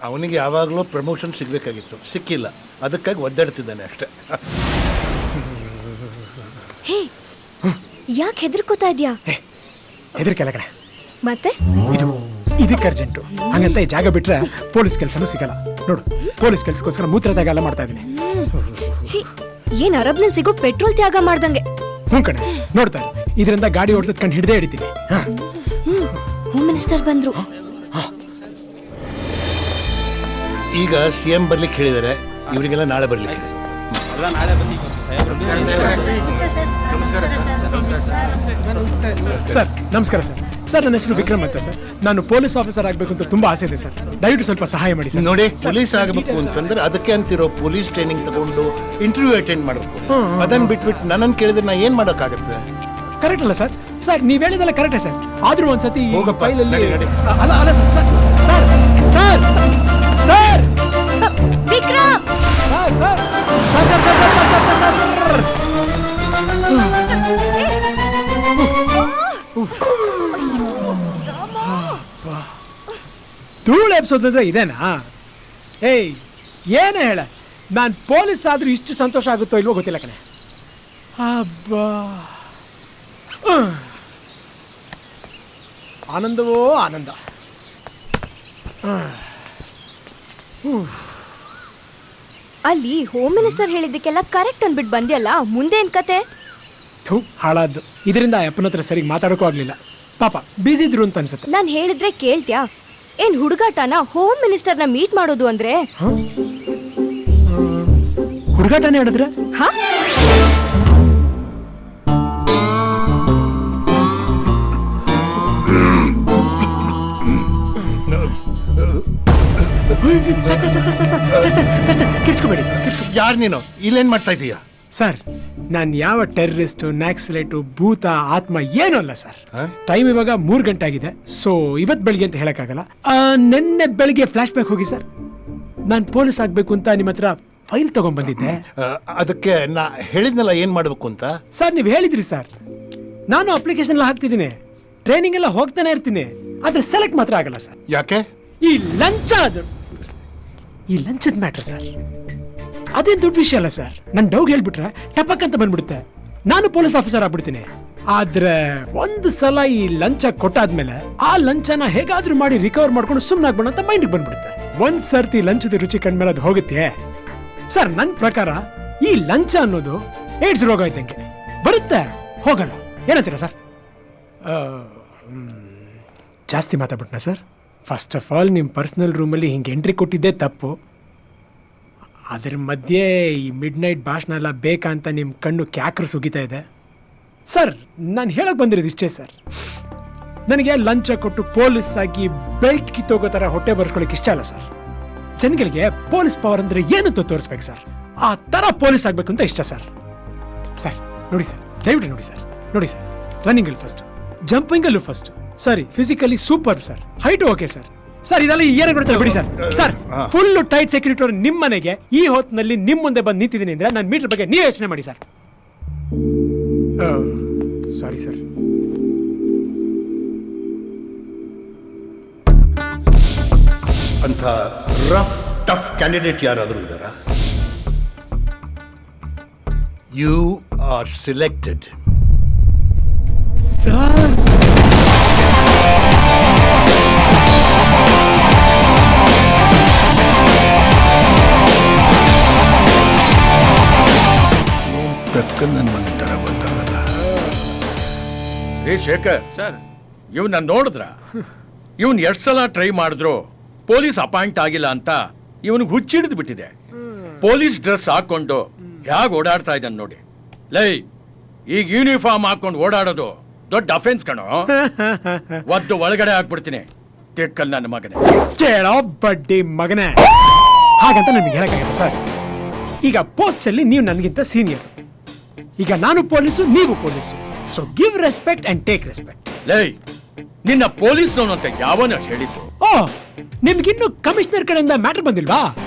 ಅವನಿಗೆ ಯಾವಾಗಲೂ ಪ್ರಮೋಷನ್ ಸಿಗಬೇಕಾಗಿತ್ತು, ಸಿಕ್ಕಿಲ್ಲ. ಅದಕ್ಕಾಗಿ ಒದ್ದಾಡ್ತಿದ್ದಾನೆ ಅಷ್ಟೇ. ಹೇ, ಯಾಕೆ ಹೆದರ್ಕೋತಾ ಇದೆಯಾ? ಹೆದರ್ಕೆಲ್ಲ ಕಡೆ. ಮತ್ತೆ ಇದಕ್ಕೆ ಅರ್ಜೆಂಟು, ಹಂಗಂತ ಈ ಜಾಗ ಬಿಟ್ರೆ ಪೊಲೀಸ್ ಕೆಲಸನೂ ಸಿಗಲ್ಲ. ನೋಡು, ಪೊಲೀಸ್ ಕೆಲಸಕ್ಕೋಸ್ಕರ ಮೂತ್ರದಾಗ ಎಲ್ಲ ಮಾಡ್ತಾ ಇದ್ದೀನಿ. ಏನ್ ಅರಬ್ನಲ್ಲಿ ಸಿಗೋ ಪೆಟ್ರೋಲ್ ತ್ಯಾಗ ಮಾಡ್ದಂಗೆ. ಹ್ಞೂ ಕಣೆ, ನೋಡ್ತಾ ಇದರಿಂದ ಗಾಡಿ ಓಡಿಸೋದ್ ಕಣ್ಣು ಹಿಡ್ದೇ ಹಿಡಿತೀನಿ. ಹೋಮ್ ಮಿನಿಸ್ಟರ್ ಬಂದ್ರು. ಈಗ CM ಬರ್ಲಿಕ್ಕೆ ಹೇಳಿದ್ದಾರೆ, ಇವರಿಗೆಲ್ಲ ನಾಳೆ ಬರ್ಲಿಕ್ಕೆ. ಸರ್ ನಮಸ್ಕಾರ ಸರ್. ಸರ್ ನನ್ನ ಹೆಸರು ವಿಕ್ರಮ್ ಅಂತ ಸರ್. ನಾನು ಪೊಲೀಸ್ ಆಫೀಸರ್ ಆಗಬೇಕು ಅಂತ ತುಂಬಾ ಆಸೆ ಇದೆ ಸರ್. ದಯವಿಟ್ಟು ಸ್ವಲ್ಪ ಸಹಾಯ ಮಾಡಿ ಸರ್. ನೋಡಿ, ಪೊಲೀಸ್ ಆಗಬೇಕು ಅಂತಂದ್ರೆ ಅದಕ್ಕೆ ಅಂತಿರೋ ಪೊಲೀಸ್ ಟ್ರೈನಿಂಗ್ ತಗೊಂಡು ಇಂಟರ್ವ್ಯೂ ಅಟೆಂಡ್ ಮಾಡಬೇಕು. ಅದನ್ನ ಬಿಟ್ಬಿಟ್ಟು ನನ್ನನ್ನು ಕೇಳಿದ್ರೆ ನಾ ಏನ್ ಮಾಡೋಕ್ಕಾಗತ್ತೆ? ಕರೆಕ್ಟ್ ಅಲ್ಲ ಸರ್? ಸರ್ ನೀವ್ ಹೇಳಿದಲ್ಲ ಕರೆಕ್ಟೇ ಸರ್. ಆದ್ರೂ ಒಂದ್ಸತಿ ಹೋಗಪ್ಪ, ಫೈಲಲ್ಲಿ ನಡಿ. ಅಲ್ಲ ಅಲ್ಲ sir sir sir sir sir Vikram, sir sir sir sir sir sir ಧೂಳು ಎಬ್ಸೋದಂದ್ರೆ ಇದೇನಾ? ಏಯ್ ಏನೇ ಹೇಳ, ನಾನು ಪೊಲೀಸ್ ಆದ್ರೂ ಇಷ್ಟು ಸಂತೋಷ ಆಗುತ್ತೋ ಇಲ್ವೋ ಗೊತ್ತಿಲ್ಲ ಕಣೆ. ಅಬ್ಬಾ, ಆನಂದವೋ ಆನಂದ. ಅಲ್ಲಿ ಹೋಮ್ ಮಿನಿಸ್ಟರ್ ಹೇಳಿದ್ದಕ್ಕೆಲ್ಲ ಕರೆಕ್ಟ್ ಅನ್ಬಿಟ್ಟು ಬಂದ್ಯಲ್ಲ, ಮುಂದೇನ್ ಕತೆ? ಥೂ, ಹಾಳಾದ್ದು. ಇದರಿಂದ ಅಪ್ಪನ ಹತ್ರ ಸರಿಗೆ ಮಾತಾಡೋಕ್ಕೂ ಆಗ್ಲಿಲ್ಲ. ಪಾಪ ಬಿಸಿ ಇದ್ರು ಅಂತ ಅನ್ಸುತ್ತೆ. ನಾನ್ ಹೇಳಿದ್ರೆ ಕೇಳ್ತ್ಯಾ? ಏನ್ ಹುಡುಗಾಟನ ಹೋಮ್ ಮಿನಿಸ್ಟರ್ನ ಮೀಟ್ ಮಾಡೋದು ಅಂದ್ರೆ? ಹುಡುಗಾಟನೇ ಹೇಳಿದ್ರೆ ಹಾ? ಕಿರ್ಚ್ಕೋಬೇಡಿ. ಯಾರು ನೀನು? ಇಲ್ಲೇನ್ ಮಾಡ್ತಾ ಇದೀಯಾ? ಸರ್, ನಾನು ಯಾವ ಟೆರರಿಸ್ಟ್, ನ್ಯಾಕ್ಸಲೇಟು, ಭೂತ, ಆತ್ಮ ಏನೂ ಅಲ್ಲ ಸರ್. ಟೈಮ್ ಇವಾಗ 3 ಗಂಟೆ ಆಗಿದೆ. ಸೊ ಇವತ್ತು ಬೆಳಿಗ್ಗೆ ಅಂತ ಹೇಳಕ್ಕಾಗಲ್ಲ. ನಿನ್ನೆ ಬೆಳಿಗ್ಗೆ ಫ್ಲಾಶ್ ಬ್ಯಾಕ್ ಹೋಗಿ ಸರ್. ನಾನು ಪೊಲೀಸ್ ಆಗ್ಬೇಕು ಅಂತ ನಿಮ್ಮ ಹತ್ರ ಫೈಲ್ ತಗೊಂಡ್ಬಂದಿದ್ದೆ. ಅದಕ್ಕೆ ನಾ ಹೇಳಿದ್ನಲ್ಲ ಏನ್ ಮಾಡ್ಬೇಕು ಅಂತ. ಸರ್ ನೀವು ಹೇಳಿದ್ರಿ ಸರ್. ನಾನು ಅಪ್ಲಿಕೇಶನ್ ಎಲ್ಲ ಹಾಕ್ತಿದ್ದೀನಿ, ಟ್ರೈನಿಂಗ್ ಎಲ್ಲ ಹೋಗ್ತಾನೆ ಇರ್ತೀನಿ, ಆದ್ರೆ ಸೆಲೆಕ್ಟ್ ಮಾತ್ರ ಆಗಲ್ಲ ಸರ್. ಯಾಕೆ? ಈ ಲಂಚ, ಅದು ಈ ಲಂಚದ ಮ್ಯಾಟ್ರ್ ಸರ್. ಅದೇನು ದೊಡ್ಡ ವಿಷಯ ಅಲ್ಲ ಸರ್. ನನ್ನ ಡೌಗ್ ಹೇಳ್ಬಿಟ್ರೆ ಟಪಕ್ ಅಂತ ಬಂದ್ಬಿಡುತ್ತೆ, ನಾನು ಪೊಲೀಸ್ ಆಫೀಸರ್ ಆಗ್ಬಿಡ್ತೀನಿ. ಆದ್ರೆ ಒಂದು ಸಲ ಈ ಲಂಚ ಕೊಟ್ಟಾದ್ಮೇಲೆ ಆ ಲಂಚನ ಹೇಗಾದ್ರೂ ಮಾಡಿ ರಿಕವರ್ ಮಾಡ್ಕೊಂಡು ಸುಮ್ಮನೆ ಆಗ್ಬೋಣ ಅಂತ ಮೈಂಡಿಗೆ ಬಂದ್ಬಿಡುತ್ತೆ. ಒಂದ್ ಸರ್ತಿ ಲಂಚದ ರುಚಿ ಕಂಡ್ಮೇಲೆ ಅದು ಹೋಗುತ್ತೆ ಸರ್. ನನ್ನ ಪ್ರಕಾರ ಈ ಲಂಚ ಅನ್ನೋದು ಏಡ್ಸ್ ರೋಗ ಇದ್ದಂಗೆ, ಬರುತ್ತೆ ಹೋಗಲ್ಲ. ಏನಂತೀರಾ ಸರ್? ಜಾಸ್ತಿ ಮಾತಾಡ್ಬಿಟ್ನಾ ಸರ್? ಫಸ್ಟ್ ಆಫ್ ಆಲ್ ನಿಮ್ಮ ಪರ್ಸ್ನಲ್ ರೂಮಲ್ಲಿ ಹಿಂಗೆ ಎಂಟ್ರಿ ಕೊಟ್ಟಿದ್ದೇ ತಪ್ಪು. ಅದ್ರ ಮಧ್ಯೆ ಈ ಮಿಡ್ ನೈಟ್ ಭಾಷಣ ಎಲ್ಲ ಬೇಕಾ ಅಂತ ನಿಮ್ಮ ಕಣ್ಣು ಕ್ಯಾಕ್ರು ಸುಗಿತಾ ಇದೆ ಸರ್. ನಾನು ಹೇಳೋಕೆ ಬಂದಿರೋದು ಇಷ್ಟೇ ಸರ್. ನನಗೆ ಲಂಚ ಕೊಟ್ಟು ಪೊಲೀಸ್ ಆಗಿ ಬೆಲ್ಟ್ ಕಿತ್ತೋಗೋ ಥರ ಹೊಟ್ಟೆ ಬರ್ಸ್ಕೊಳಕ್ಕೆ ಇಷ್ಟ ಅಲ್ಲ ಸರ್. ಜನಗಳಿಗೆ ಪೊಲೀಸ್ ಪವರ್ ಅಂದರೆ ಏನು ತೋರಿಸ್ಬೇಕು ಸರ್. ಆ ಥರ ಪೊಲೀಸ್ ಆಗಬೇಕು ಅಂತ ಇಷ್ಟ ಸರ್. ಸರ್ ನೋಡಿ ಸರ್, ದಯವಿಟ್ಟು ನೋಡಿ ಸರ್. ನೋಡಿ ಸರ್, ರನ್ನಿಂಗಲ್ಲಿ ಫಸ್ಟ್, ಜಂಪಿಂಗಲ್ಲೂ ಫಸ್ಟ್, ಸರಿ physically super sir, height okay sir. Sir ಇದೆಲ್ಲ ಏನು ಕೊಡ್ತಾರೆ ಬಿಡಿ sir. Sir full tight security ಅವರು ನಿಮ್ಮ ಮನೆಗೆ ಈ ಹೊತ್ತಿನಲ್ಲಿ ನಿಮ್ಮ ಮುಂದೆ ಬಂದು ನಿಂತಿದ್ದೀನಿ ಅಂದ್ರೆ ನನ್ನ ಮೀಟರ್ ಬಗ್ಗೆ ನೀವು ಯೋಚನೆ ಮಾಡಿ ಸರ್. Sorry sir. ಅಂತ ರಫ್ ಟಫ್ ಕ್ಯಾಂಡಿಡೇಟ್ ಯಾರಾದರೂ ಇದ್ದಾರಾ? You are selected. ಸರ್ ನನ್ನ ಮನೆ ತರ ಬಂದವಲ್ಲ. ರೇ ಶೇಖರ್ ಸರ್, ಇವನ್ನ ನೋಡಿದ್ರ? ಇವನ್ ಎಷ್ಟು ಸಲ ಟ್ರೈ ಮಾಡಿದ್ರು ಪೊಲೀಸ್ ಅಪಾಯಿಂಟ್ ಆಗಿಲ್ಲ ಅಂತ ಇವನಿಗೆ ಹುಚ್ಚಿಡಿದು ಬಿಟ್ಟಿದೆ. ಪೊಲೀಸ್ ಡ್ರೆಸ್ ಹಾಕೊಂಡು ಹೇಗೆ ಓಡಾಡ್ತಾ ಇದ್ದಾನೆ ನೋಡಿ. ಲೈ, ಈಗ ಯೂನಿಫಾರ್ಮ್ ಹಾಕೊಂಡು ಓಡಾಡೋದು ದೊಡ್ಡ ಅಫೆನ್ಸ್ ಕಣೋ. ಒದ್ದು ಒಳಗಡೆ ಹಾಕ್ಬಿಡ್ತೀನಿ ಟೆಕ್ಕಲ್ ನನ್ನ ಮಗನೇ. ಕೇಳೋ ಬಡ್ಡಿ ಮಗನೇ, ಹಾಗಂತ ನನಗೆ ಹೇಳಕ್ಕಾಗಲ್ಲ ಸರ್. ಈಗ ಪೋಸ್ಟ್ ಅಲ್ಲಿ ನೀವು ನನಗಿಂತ ಸೀನಿಯರ್, ಈಗ ನಾನು ಪೊಲೀಸು, ನೀವು police. So give respect and take respect. ಲೈ, ನಿನ್ನ ಪೊಲೀಸ್ನವನು ಅಂತ ಯಾವನ ಹೇಳಿದ್ದು? ಓ, ನಿಮ್ಗಿನ್ನು ಕಮಿಷನರ್ ಕಡೆಯಿಂದ ಮ್ಯಾಟರ್ ಬಂದಿಲ್ವಾ?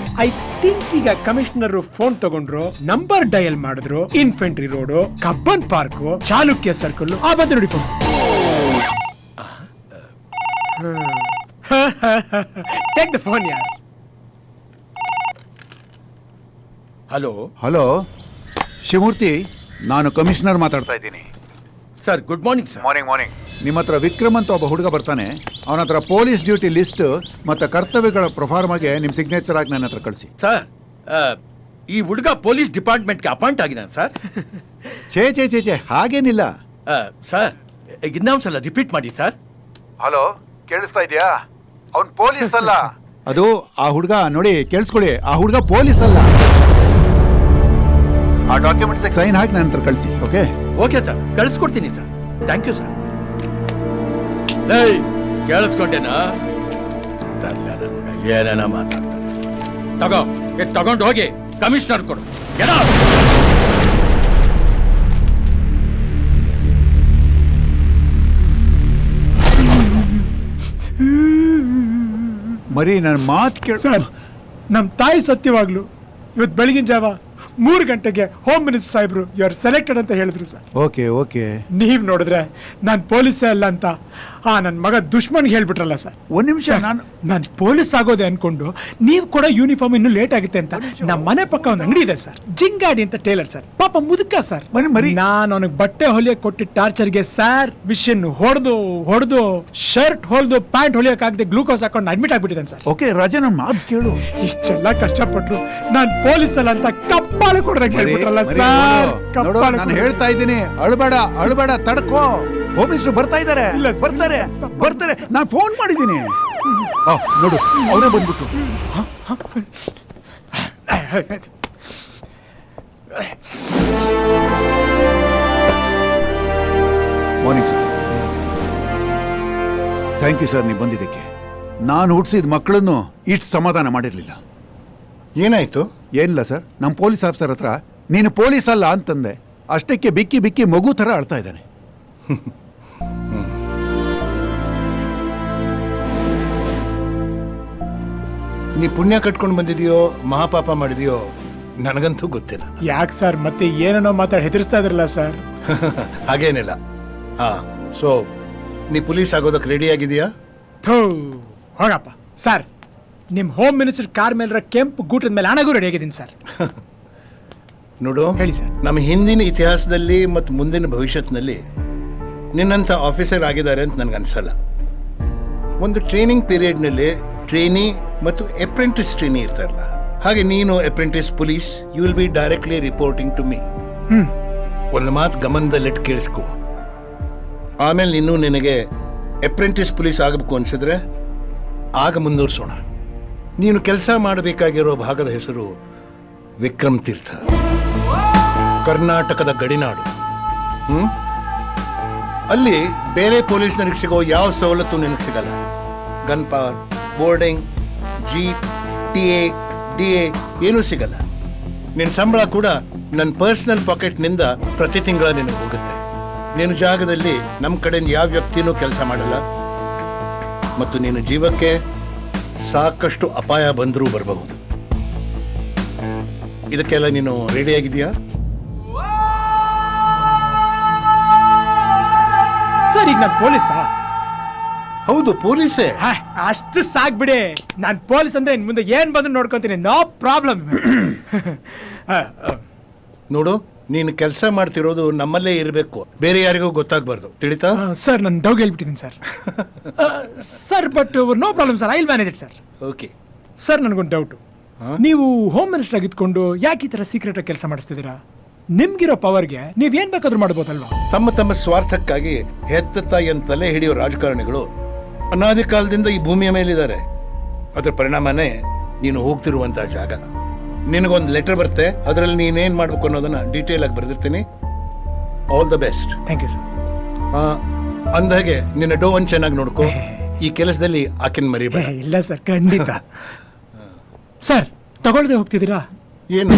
ಐ ಥಿಂಕ್ ಈಗ ಕಮಿಷನರ್ ಫೋನ್ ತಗೊಂಡ್ರು, ನಂಬರ್ ಡಯಲ್ ಮಾಡಿದ್ರು, infantry road, Cubbon park, Chalukya circle, ಆ ಬಂದು ನೋಡಿ ಫೋನ್. ಟೇಕ್ ದ ಫೋನ್ ಯಾರ್. ಹಲೋ ಹಲೋ ಶಿವಮೂರ್ತಿ, ನಾನು ಕಮಿಷನರ್ ಮಾತಾಡ್ತಾ ಇದ್ದೀನಿ. Sir, good morning sir. Morning. ನಿಮ್ಮ ಹತ್ರ ವಿಕ್ರಮ್ ಅಂತ ಒಬ್ಬ ಹುಡುಗ ಬರ್ತಾನೆ. ಅವನ ಹತ್ರ ಪೊಲೀಸ್ ಡ್ಯೂಟಿ ಲಿಸ್ಟ್ ಮತ್ತು ಕರ್ತವ್ಯಗಳ ಪ್ರೊಫಾರ್ಮಗೆ ನಿಮ್ಮ ಸಿಗ್ನೇಚರ್ ಆಗಿ ನನ್ನ ಹತ್ರ ಕಳಿಸಿ. ಸರ್, ಈ ಹುಡುಗ ಪೊಲೀಸ್ ಡಿಪಾರ್ಟ್ಮೆಂಟ್ಗೆ ಅಪಾಯಿಂಟ್ ಆಗಿದ್ದಾನೆ ಸರ್. ಛೇ ಹಾಗೇನಿಲ್ಲ. ಸರ್, ಇನ್ನೊಂದ್ಸಲ ರಿಪೀಟ್ ಮಾಡಿ ಸರ್. ಹಲೋ, ಕೇಳಿಸ್ತಾ ಇದೆಯಾ? ಅವನ್ ಪೊಲೀಸ್ ಅಲ್ಲ. ಅದು ಆ ಹುಡುಗ ನೋಡಿ, ಕೇಳಿಸ್ಕೊಳ್ಳಿ, ಆ ಹುಡುಗ ಪೊಲೀಸ್ ಅಲ್ಲ. ಆ ಡಾಕ್ಯುಮೆಂಟ್ಸ್ ಸೈನ್ ಹಾಕಿ ನನ್ನ ಹತ್ರ ಕಳಿಸಿ. ಓಕೆ ಓಕೆ ಸರ್, ಕಳಿಸ್ಕೊಡ್ತೀನಿ ಸರ್. Thank you sir. ಕೇಳಿಸ್ಕೊಂಡೇನಾ? ತರ್ಲ ನನ್ನ ಮಗ ಏನೇನ ಮಾತಾಡ್ತಾನೆ. ತಗೊಂಡು ಹೋಗಿ ಕಮಿಷನರ್ ಕೊಡು. ಮರಿ ನನ್ನ ಮಾತು ಕೇಳ. ಸರ್, ನಮ್ಮ ತಾಯಿ ಸತ್ಯವಾಗ್ಲು ಇವತ್ತು ಬೆಳಗಿನ ಜಾವ 3 ಗಂಟೆಗೆ ಹೋಮ್ ಮಿನಿಸ್ಟರ್ ಸಾಹೇಬ್ರು ಯು ಆರ್ ಸೆಲೆಕ್ಟೆಡ್ ಅಂತ ಹೇಳಿದ್ರು ಸರ್. ಓಕೆ ನೀವ್ ನೋಡಿದ್ರೆ ನಾನು ಪೊಲೀಸೇ ಅಲ್ಲ ಅಂತ ನನ್ನ ಮಗ ದುಶ್ಮನ್ಗೆ ಹೇಳ್ಬಿಟ್ರಲ್ಲ ಸರ್. ಒಂದ್ ನಿಮಿಷ, ನಾನು ಪೊಲೀಸ್ ಆಗೋದೆ ಅನ್ಕೊಂಡು ನೀವು ಕೂಡ ಯೂನಿಫಾರ್ಮ್ ಇನ್ನೂ ಲೇಟ್ ಆಗುತ್ತೆ ಅಂತ ನಮ್ಮ ಮನೆ ಪಕ್ಕ ಒಂದು ಅಂಗಡಿ ಇದೆ ಸರ್, ಜಿಂಗಾಡಿ ಅಂತ ಟೇಲರ್ ಸರ್. ಪಾಪ ಮುದುಕ ಸರ್. ನಾನು ಅವನಿಗೆ ಬಟ್ಟೆ ಹೊಲಿಯಕ್ಕೆ ಕೊಟ್ಟಿದ್ದ ಟಾರ್ಚರ್ಗೆ ಸರ್ ಮಿಷನ್ ಹೊಡೆದು ಶರ್ಟ್ ಹೊಲ್ದು ಪ್ಯಾಂಟ್ ಹೊಲಿಯಕ್ಕಾಗದೆ ಗ್ಲೂಕೋಸ್ ಹಾಕೊಂಡು ಅಡ್ಮಿಟ್ ಆಗ್ಬಿಟ್ಟಿದ್ದಾನೆ ಸರ್. ಓಕೆ ರಾಜ, ನನ್ನ ಮಾತು ಕೇಳು. ಇಷ್ಟೆಲ್ಲ ಕಷ್ಟಪಟ್ರು ನಾನು ಪೊಲೀಸ್ ಅಲ್ಲ ಅಂತ ಕಪ್ಪಾಳೆ ಕೊಡ್ದಾಗ ಹೇಳ್ಬಿಟ್ರಲ್ಲ ಸರ್. ನಾನು ಹೇಳ್ತಾ ಇದ್ದೀನಿ, ಅಳಬೇಡ, ತಡ್ಕೋ. ಹೋಮ್ ಮಿನಿಸ್ಟರ್ ಬರ್ತಾ ಇದ್ದಾರೆ. ಬರ್ತಾರೆ. ನಾನು ಫೋನ್ ಮಾಡಿದ್ದೀನಿ. ನೋಡು, ಅವರೇ ಬಂದ್ಬಿಟ್ಟು. Morning sir. Thank you sir, ನೀವು ಬಂದಿದ್ದಕ್ಕೆ. ನಾನು ಹುಟ್ಟಿಸಿದ ಮಕ್ಕಳನ್ನು ಇಷ್ಟು ಸಮಾಧಾನ ಮಾಡಿರಲಿಲ್ಲ. ಏನಾಯ್ತು? ಏನಿಲ್ಲ ಸರ್, ನಮ್ಮ ಪೊಲೀಸ್ ಆಫೀಸರ್ ಹತ್ರ ನೀನು ಪೊಲೀಸ್ ಅಲ್ಲ ಅಂತಂದೆ. ಅಷ್ಟಕ್ಕೆ ಬಿಕ್ಕಿ ಮಗು ಥರ ಅಳ್ತಾ ಇದ್ದಾನೆ. ನೀ ಪುಣ್ಯ ಕಟ್ಕೊಂಡು ಬಂದಿದೆಯೋ ಮಹಾಪಾಪ ಮಾಡಿದೆಯೋ ನನಗಂತೂ ಗೊತ್ತಿಲ್ಲ. ಯಾಕೆ ಸರ್ ಮತ್ತೆ ಏನೇನೋ ಮಾತಾಡಿ ಹೆದರ್ಸ್ತಾ ಇದ್ರಲ್ಲ ಸರ್? ಹಾಗೇನಿಲ್ಲ. ಸೊ ನೀ ಪೊಲೀಸ್ ಆಗೋದಕ್ಕೆ ರೆಡಿ ಆಗಿದೆಯಾ? ಹೋಗಪ್ಪ ಸರ್. ನಿಮ್ಮ ಹೋಮ್ ಮಿನಿಸ್ಟರ್ ಕಾರ್ ಮೇಲಿರೋ ಕೆಂಪು ಗೂಟದ ಮೇಲೆ ಹಣಗೂ ರೆಡಿ ಆಗಿದ್ದೀನಿ ಸರ್. ನೋಡು, ಹೇಳಿ ಸರ್. ನಮ್ಮ ಹಿಂದಿನ ಇತಿಹಾಸದಲ್ಲಿ ಮತ್ತು ಮುಂದಿನ ಭವಿಷ್ಯತ್ನಲ್ಲಿ ನಿನ್ನಂಥ ಆಫೀಸರ್ ಆಗಿದ್ದಾರೆ ಅಂತ ನನಗೆ ಅನ್ಸಲ್ಲ. ಒಂದು ಟ್ರೈನಿಂಗ್ ಪೀರಿಯಡ್ನಲ್ಲಿ ಟ್ರೈನಿ ಮತ್ತು ಅಪ್ರೆಂಟಿಸ್ ಟ್ರೈನಿ ಇರ್ತಾರಲ್ಲ, ಹಾಗೆ ನೀನು apprentice police, you will be directly reporting to me. ಒಂದು ಮಾತು ಗಮನದಲ್ಲಿಟ್ಟು ಕೇಳಿಸ್ಕೊ. ಆಮೇಲೆ ನೀನು ನಿನಗೆ ಅಪ್ರೆಂಟಿಸ್ ಪೊಲೀಸ್ ಆಗಬೇಕು ಅನ್ಸಿದ್ರೆ ಆಗ ಮುಂದುವರ್ಸೋಣ. ನೀನು ಕೆಲಸ ಮಾಡಬೇಕಾಗಿರೋ ಭಾಗದ ಹೆಸರು ವಿಕ್ರಮ್ ತೀರ್ಥ, ಕರ್ನಾಟಕದ ಗಡಿನಾಡು. ಅಲ್ಲಿ ಬೇರೆ ಪೊಲೀಸ್ನರಿಗೆ ಸಿಗೋ ಯಾವ ಸವಲತ್ತು ನಿನಗೆ ಸಿಗಲ್ಲ. Gun power, boarding, jeep, PA, DA ಏನೂ ಸಿಗಲ್ಲ. ನಿನ್ನ ಸಂಬಳ ಕೂಡ ನನ್ನ ಪರ್ಸನಲ್ ಪಾಕೆಟ್ನಿಂದ ಪ್ರತಿ ತಿಂಗಳ ನಿನಗೆ ಹೋಗುತ್ತೆ. ನಿನ್ನ ಜಾಗದಲ್ಲಿ ನಮ್ಮ ಕಡೆಯಿಂದ ಯಾವ ವ್ಯಕ್ತಿನೂ ಕೆಲಸ ಮಾಡಲ್ಲ ಮತ್ತು ನಿನ್ನ ಜೀವಕ್ಕೆ ಸಾಕಷ್ಟು ಅಪಾಯ ಬಂದರೂ ಬರಬಹುದು. ಇದಕ್ಕೆಲ್ಲ ನೀನು ರೆಡಿ ಆಗಿದೆಯಾ? ಸರ್, ಈಗ ನಾನು ಪೊಲೀಸಾ? ಹೌದು, ಪೊಲೀಸೇ. ಅಷ್ಟು ಸಾಕ್ಬಿಡಿ. ನಾನು ಪೊಲೀಸ್ ಅಂದ್ರೆ ಇನ್ ಮುಂದೆ ಏನ್ ಬಂದು ನೋಡ್ಕೊಂತೀನಿ, ನೋ ಪ್ರಾಬ್ಲಮ್. ನೋಡು, ನೀನು ಕೆಲಸ ಮಾಡ್ತಿರೋದು ನಮ್ಮಲ್ಲೇ ಇರಬೇಕು, ಬೇರೆ ಯಾರಿಗೂ ಗೊತ್ತಾಗಬಾರ್ದು, ತಿಳಿತಾ? ಸರ್, ನಾನು ಡೌಗ್ ಹೇಳ್ಬಿಟ್ಟಿದ್ದೀನಿ sir. Sir, but no problem sir, I will manage it sir. Okay sir, ನನಗೊಂದು ಡೌಟು. ನೀವು ಹೋಮ್ ಮಿನಿಸ್ಟರ್ ಆಗಿದ್ಕೊಂಡು ಯಾಕೆ ಈ ಥರ ಸೀಕ್ರೆಟ್ ಆಗಿ ಕೆಲಸ ಮಾಡಿಸ್ತಿದ್ದೀರಾ? ನಿಮ್ಗಿರೋ ಪವರ್ಗೆ ನೀವೇನ್ ಬೇಕಾದ್ರೂ ಮಾಡ್ಬೋದಲ್ವಾ? ತಮ್ಮ ಸ್ವಾರ್ಥಕ್ಕಾಗಿ ಹೆತ್ತ ತಾಯಿಯನ್ನು ತಲೆ ಹಿಡಿಯೋ ರಾಜಕಾರಣಿಗಳು ಅನಾದಿ ಕಾಲದಿಂದ ಈ ಭೂಮಿಯ ಮೇಲಿದ್ದಾರೆ. ಅದರ ಪರಿಣಾಮನೇ ನೀನು ಹೋಗ್ತಿರುವಂತಹ ಜಾಗ. ನಿನಗೊಂದು ಲೆಟರ್ ಬರುತ್ತೆ, ಅದರಲ್ಲಿ ನೀನೇನು ಮಾಡಬೇಕು ಅನ್ನೋದನ್ನ ಡೀಟೇಲ್ ಆಗಿ ಬರೆದಿರ್ತೀನಿ. All the best. Thank you sir. ಅಂದಾಗೆ ನಿನ್ನ ಡೋವನ್ನು ಚೆನ್ನಾಗಿ ನೋಡ್ಕೋ. ಈ ಕೆಲಸದಲ್ಲಿ ಆಕೆನ್ ಮರಿಬೇಡ. ಇಲ್ಲ ಸರ್, ಖಂಡಿತ. ಸರ್, ತಗೊಳ್ದೆ ಹೋಗ್ತಿದ್ದೀರಾ? ಏನು?